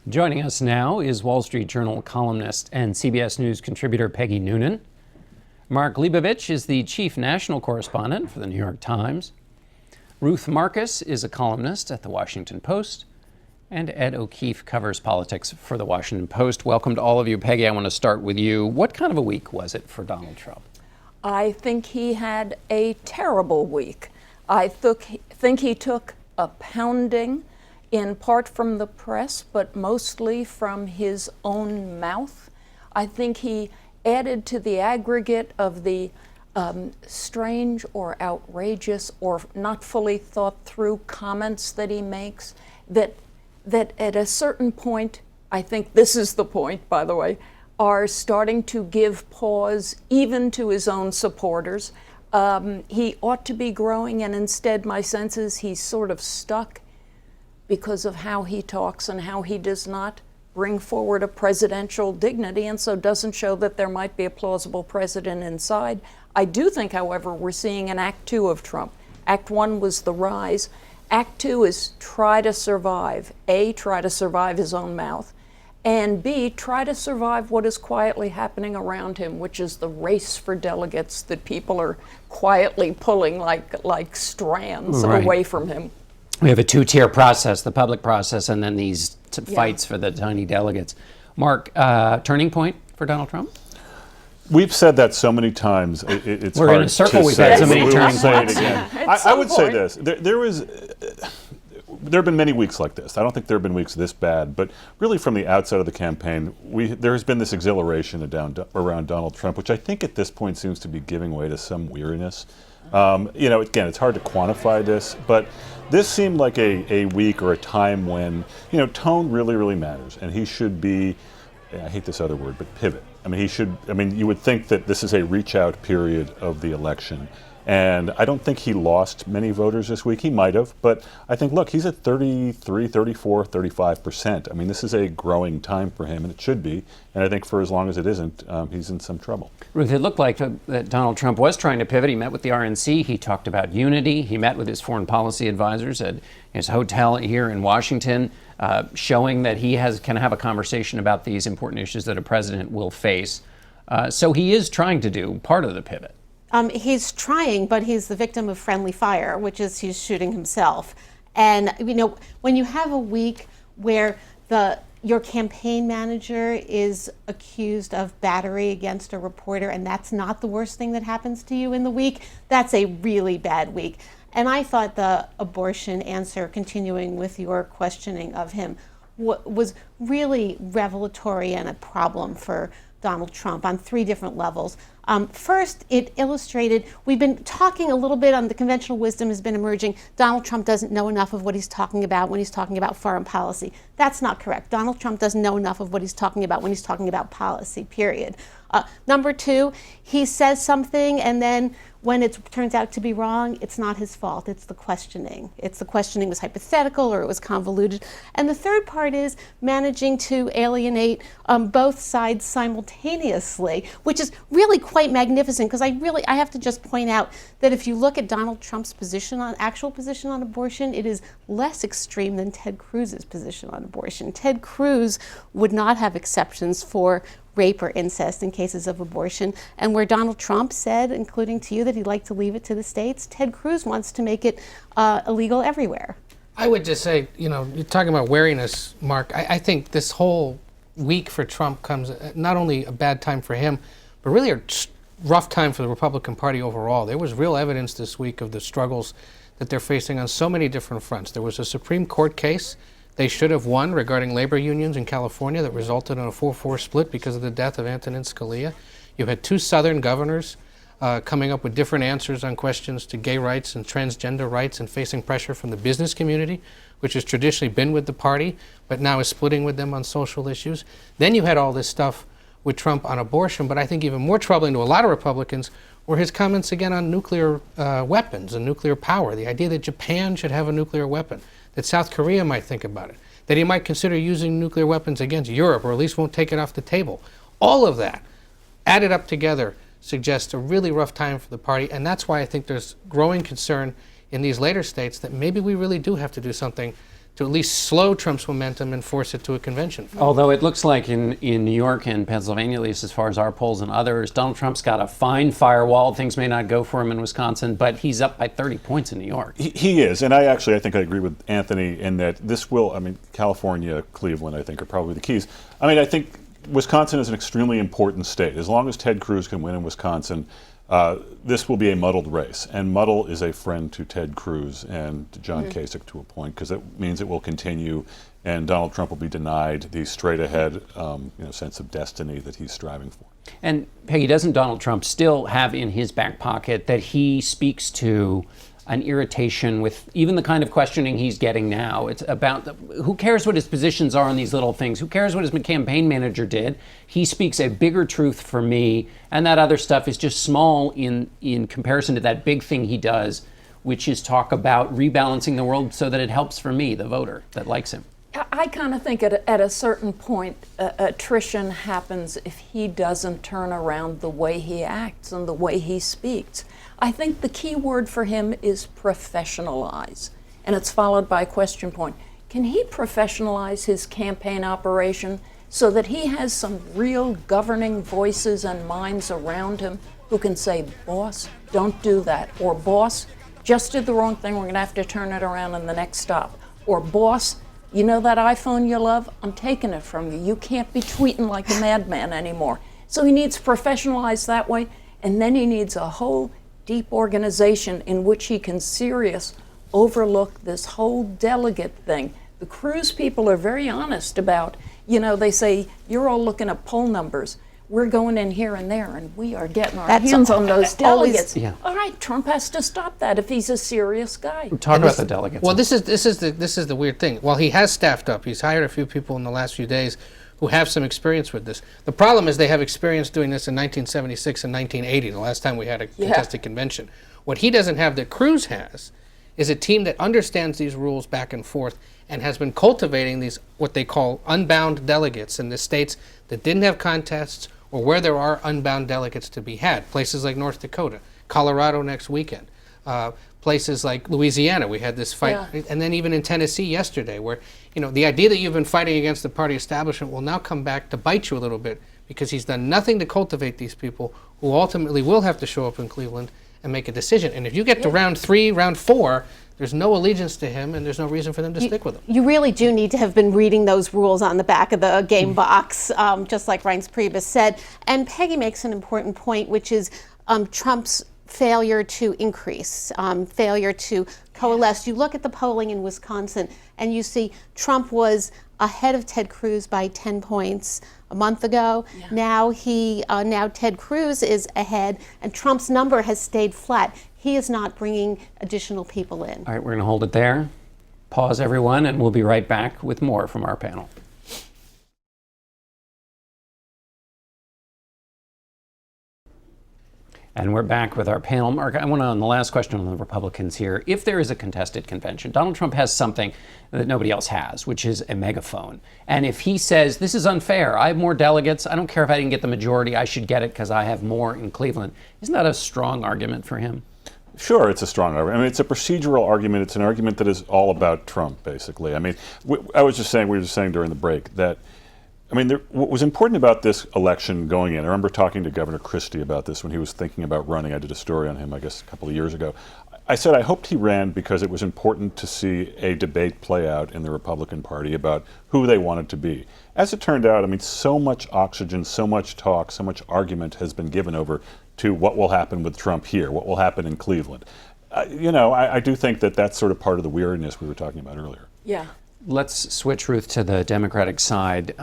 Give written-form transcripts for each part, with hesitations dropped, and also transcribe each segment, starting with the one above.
Joining us now is Wall Street Journal columnist and CBS News contributor Peggy Noonan. Mark Leibovich is the chief national correspondent for the New York Times. Ruth Marcus is a columnist at the Washington Post. And Ed O'Keefe covers politics for the Washington Post. Welcome to all of you. Peggy, I want to start with you. What kind of a week was it for Donald Trump? I think he had a terrible week. I think he took a pounding, in part from the press, but mostly from his own mouth. I think he added to the aggregate of the strange or outrageous or not fully thought through comments that he makes that at a certain point, I think this is the point, by the way, are starting to give pause even to his own supporters. He ought to be growing, and instead my sense is he's sort of stuck because of how he talks and how he does not bring forward a presidential dignity, and so doesn't show that there might be a plausible president inside. I do think, however, we're seeing an Act Two of Trump. Act One was the rise. Act Two is try to survive. A, try to survive his own mouth, and B, try to survive what is quietly happening around him, which is the race for delegates that people are quietly pulling like strands away from him. We have a two-tier process, the public process, and then these fights for the tiny delegates. Mark, turning point for Donald Trump? We've said that so many times. It's We're hard in a circle. to We've say. had so many We will turning say points. it again. I would say this. There have been many weeks like this. I don't think there have been weeks this bad, but really from the outset of the campaign, there has been this exhilaration around Donald Trump, which I think at this point seems to be giving way to some weariness. Again, it's hard to quantify this, but this seemed like a week or a time when, tone really, really matters, and he should be, I hate this other word, but pivot. You would think that this is a reach out period of the election. And I don't think he lost many voters this week. He might have, but I think, look, he's at 33, 34, 35%. This is a growing time for him, and it should be. And I think for as long as it isn't, he's in some trouble. Ruth, it looked like that Donald Trump was trying to pivot. He met with the RNC. He talked about unity. He met with his foreign policy advisors at his hotel here in Washington, showing that he can have a conversation about these important issues that a president will face. So he is trying to do part of the pivot. He's trying, but he's the victim of friendly fire, which is he's shooting himself. And when you have a week where your campaign manager is accused of battery against a reporter, and that's not the worst thing that happens to you in the week, that's a really bad week. And I thought the abortion answer, continuing with your questioning of him, was really revelatory and a problem for Donald Trump on three different levels. First, it illustrated, we've been talking a little bit on the conventional wisdom has been emerging. Donald Trump doesn't know enough of what he's talking about when he's talking about foreign policy. That's not correct. Donald Trump doesn't know enough of what he's talking about when he's talking about policy, period. Number two, he says something and then when it turns out to be wrong, it's not his fault, it's the questioning. It's the questioning was hypothetical or it was convoluted. And the third part is managing to alienate both sides simultaneously, which is really quite magnificent, because I have to just point out that if you look at Donald Trump's actual position on abortion, it is less extreme than Ted Cruz's position on abortion. Ted Cruz would not have exceptions for rape or incest in cases of abortion. And where Donald Trump said, including to you, that he'd like to leave it to the states, Ted Cruz wants to make it illegal everywhere. I would just say, you're talking about wariness, Mark. I think this whole week for Trump comes not only a bad time for him, but really a rough time for the Republican Party overall. There was real evidence this week of the struggles that they're facing on so many different fronts. There was a Supreme Court case they should have won regarding labor unions in California that resulted in a 4-4 split because of the death of Antonin Scalia. You had two Southern governors coming up with different answers on questions to gay rights and transgender rights and facing pressure from the business community, which has traditionally been with the party, but now is splitting with them on social issues. Then you had all this stuff with Trump on abortion, but I think even more troubling to a lot of Republicans were his comments again on nuclear weapons and nuclear power, the idea that Japan should have a nuclear weapon, that South Korea might think about it, that he might consider using nuclear weapons against Europe, or at least won't take it off the table. All of that added up together suggests a really rough time for the party, and that's why I think there's growing concern in these later states that maybe we really do have to do something to at least slow Trump's momentum and force it to a convention. Although it looks like in New York and Pennsylvania, at least as far as our polls and others, Donald Trump's got a fine firewall. Things may not go for him in Wisconsin, but he's up by 30 points in New York. He is, and I think I agree with Anthony in that this will, California, Cleveland, I think, are probably the keys. I think Wisconsin is an extremely important state. As long as Ted Cruz can win in Wisconsin, this will be a muddled race, and muddle is a friend to Ted Cruz and to John Kasich to a point, because it means it will continue, and Donald Trump will be denied the straight-ahead sense of destiny that he's striving for. And Peggy, doesn't Donald Trump still have in his back pocket that he speaks to an irritation with even the kind of questioning he's getting now? It's about who cares what his positions are on these little things? Who cares what his campaign manager did? He speaks a bigger truth for me, and that other stuff is just small in comparison to that big thing he does, which is talk about rebalancing the world so that it helps for me, the voter that likes him. I kind of think at a certain point, attrition happens if he doesn't turn around the way he acts and the way he speaks. I think the key word for him is professionalize, and it's followed by a question point. Can he professionalize his campaign operation so that he has some real governing voices and minds around him who can say, boss, don't do that, or boss, just did the wrong thing, we're going to have to turn it around in the next stop, or boss, you know that iPhone you love? I'm taking it from you. You can't be tweeting like a madman anymore. So he needs professionalized that way, and then he needs a whole deep organization in which he can overlook this whole delegate thing. The Cruz people are very honest about, they say, you're all looking at poll numbers. We're going in here and there, and we are getting our hands on those delegates. All right, Trump has to stop that if he's a serious guy. Talk about the delegates. Well, this is the weird thing. While he has staffed up, he's hired a few people in the last few days who have some experience with this. The problem is they have experience doing this in 1976 and 1980, the last time we had a contested convention. What he doesn't have that Cruz has is a team that understands these rules back and forth and has been cultivating these, what they call unbound delegates in the states that didn't have contests or where there are unbound delegates to be had. Places like North Dakota, Colorado next weekend, places like Louisiana, we had this fight, and then even in Tennessee yesterday, where the idea that you've been fighting against the party establishment will now come back to bite you a little bit, because he's done nothing to cultivate these people who ultimately will have to show up in Cleveland and make a decision. And if you get to round 3, round 4, there's no allegiance to him, and there's no reason for them to stick with him. You really do need to have been reading those rules on the back of the game box, just like Reince Priebus said. And Peggy makes an important point, which is Trump's failure to increase, failure to coalesce. You look at the polling in Wisconsin, and you see Trump was ahead of Ted Cruz by 10 points a month ago. Now Ted Cruz is ahead, and Trump's number has stayed flat. He is not bringing additional people in. All right, we're going to hold it there. Pause, everyone, and we'll be right back with more from our panel. And we're back with our panel. Mark, I want to, on the last question on the Republicans here, if there is a contested convention, Donald Trump has something that nobody else has, which is a megaphone. And if he says, this is unfair, I have more delegates, I don't care if I didn't get the majority, I should get it because I have more in Cleveland, isn't that a strong argument for him? Sure, it's a strong argument. It's a procedural argument. It's an argument that is all about Trump, basically. We were just saying during the break that, what was important about this election going in, I remember talking to Governor Christie about this when he was thinking about running. I did a story on him, I guess, a couple of years ago. I said I hoped he ran because it was important to see a debate play out in the Republican Party about who they wanted to be. As it turned out, so much oxygen, so much talk, so much argument has been given over to what will happen with Trump here, what will happen in Cleveland. I do think that that's sort of part of the weirdness we were talking about earlier. Yeah. Let's switch, Ruth, to the Democratic side.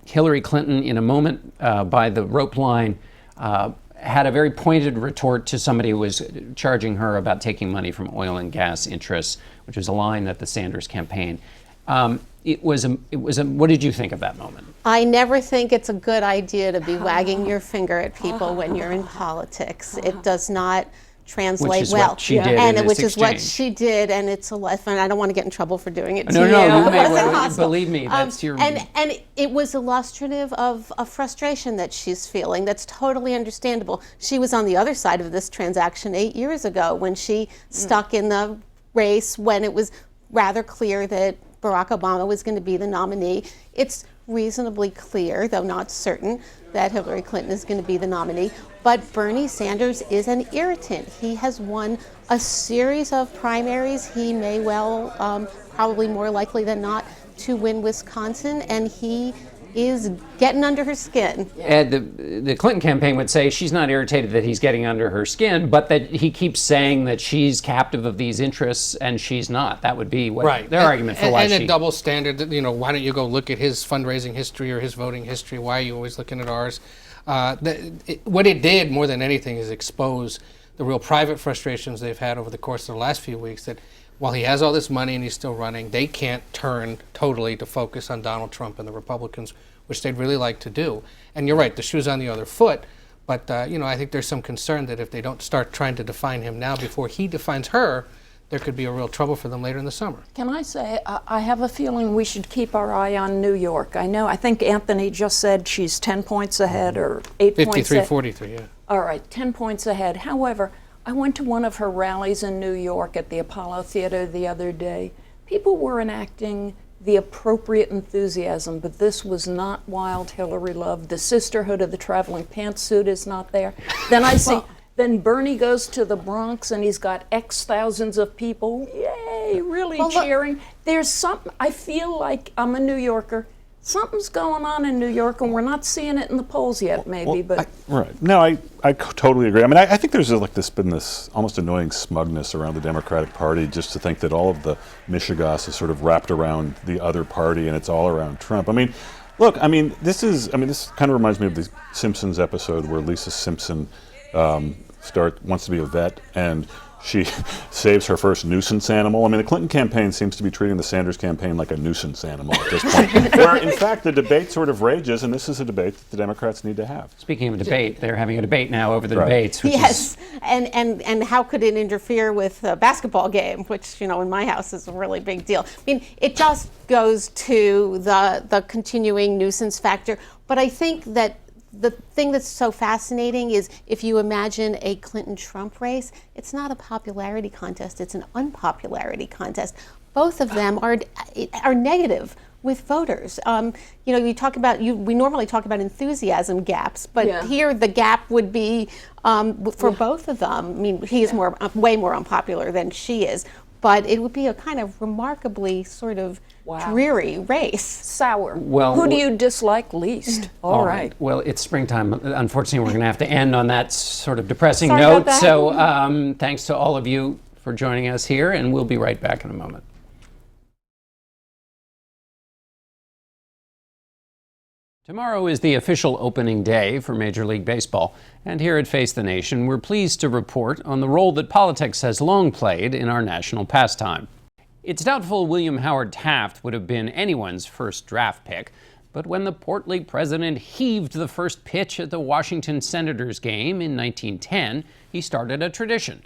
Hillary Clinton, in a moment by the rope line, had a very pointed retort to somebody who was charging her about taking money from oil and gas interests, which was a line that the Sanders campaign. What did you think of that moment? I never think it's a good idea to be wagging your finger at people when you're in politics. It does not translate which is well. What she did and in which this is what exchange. she did, and it's a lesson. I don't want to get in trouble for doing it to No, you. you may It wasn't hostile. believe me. That's your. And it was illustrative of a frustration that she's feeling. That's totally understandable. She was on the other side of this transaction 8 years ago when she stuck in the race when it was rather clear that Barack Obama was going to be the nominee. It's reasonably clear, though not certain, that Hillary Clinton is going to be the nominee. But Bernie Sanders is an irritant. He has won a series of primaries. He may well, probably more likely than not, to win Wisconsin, and he is getting under her skin. And the Clinton campaign would say she's not irritated that he's getting under her skin, but that he keeps saying that she's captive of these interests and she's not. That would be what their argument for why and a double standard. Why don't you go look at his fundraising history or his voting history? Why are you always looking at ours? What it did more than anything is expose the real private frustrations they've had over the course of the last few weeks, that while he has all this money and he's still running, they can't turn totally to focus on Donald Trump and the Republicans, which they'd really like to do. And you're right, the shoe's on the other foot. But, I think there's some concern that if they don't start trying to define him now before he defines her, there could be a real trouble for them later in the summer. Can I say, I have a feeling we should keep our eye on New York. I think Anthony just said she's 10 points ahead or 8 points ahead. 53-43, yeah. All right, 10 points ahead. However, I went to one of her rallies in New York at the Apollo Theater the other day. People were enacting the appropriate enthusiasm, but this was not wild Hillary love. The sisterhood of the traveling pantsuit is not there. Then I see, then Bernie goes to the Bronx and he's got X thousands of people, yay, really cheering. There's something, I feel like I'm a New Yorker. Something's going on in New York, and we're not seeing it in the polls yet, maybe. Right. No, I totally agree. I mean, I think there's been this almost annoying smugness around the Democratic Party, just to think that all of the mishigas is sort of wrapped around the other party, and it's all around Trump. I mean, look, this kind of reminds me of the Simpsons episode where Lisa Simpson wants to be a vet, and she saves her first nuisance animal. I mean, the Clinton campaign seems to be treating the Sanders campaign like a nuisance animal at this point, where in fact the debate sort of rages, and this is a debate that the Democrats need to have. Speaking of debate, they're having a debate now over the debates. Which yes, and how could it interfere with a basketball game, which, in my house is a really big deal. I mean, it just goes to the continuing nuisance factor. But I think that the thing that's so fascinating is if you imagine a Clinton-Trump race, it's not a popularity contest, it's an unpopularity contest. Both of them are negative with voters. We normally talk about enthusiasm gaps, but here the gap would be for both of them. I mean, he is way more unpopular than she is, but it would be a kind of remarkably sort of dreary race. Sour. Well, who do you dislike least? All right. Well, it's springtime. Unfortunately, we're going to have to end on that sort of depressing note. So thanks to all of you for joining us here, and we'll be right back in a moment. Tomorrow is the official opening day for Major League Baseball. And here at Face the Nation, we're pleased to report on the role that politics has long played in our national pastime. It's doubtful William Howard Taft would have been anyone's first draft pick, but when the portly president heaved the first pitch at the Washington Senators game in 1910, he started a tradition.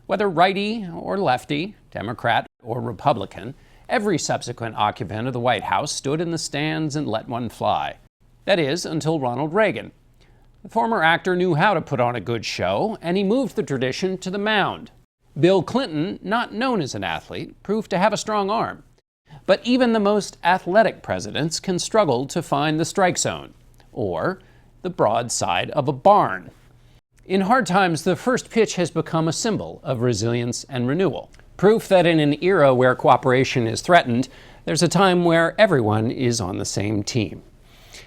Whether righty or lefty, Democrat or Republican, every subsequent occupant of the White House stood in the stands and let one fly. That is, until Ronald Reagan. The former actor knew how to put on a good show, and he moved the tradition to the mound. Bill Clinton, not known as an athlete, proved to have a strong arm. But even the most athletic presidents can struggle to find the strike zone, or the broad side of a barn. In hard times, the first pitch has become a symbol of resilience and renewal. Proof that in an era where cooperation is threatened, there's a time where everyone is on the same team.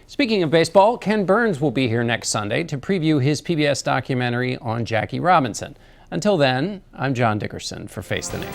Speaking of baseball, Ken Burns will be here next Sunday to preview his PBS documentary on Jackie Robinson. Until then, I'm John Dickerson for Face the Nation.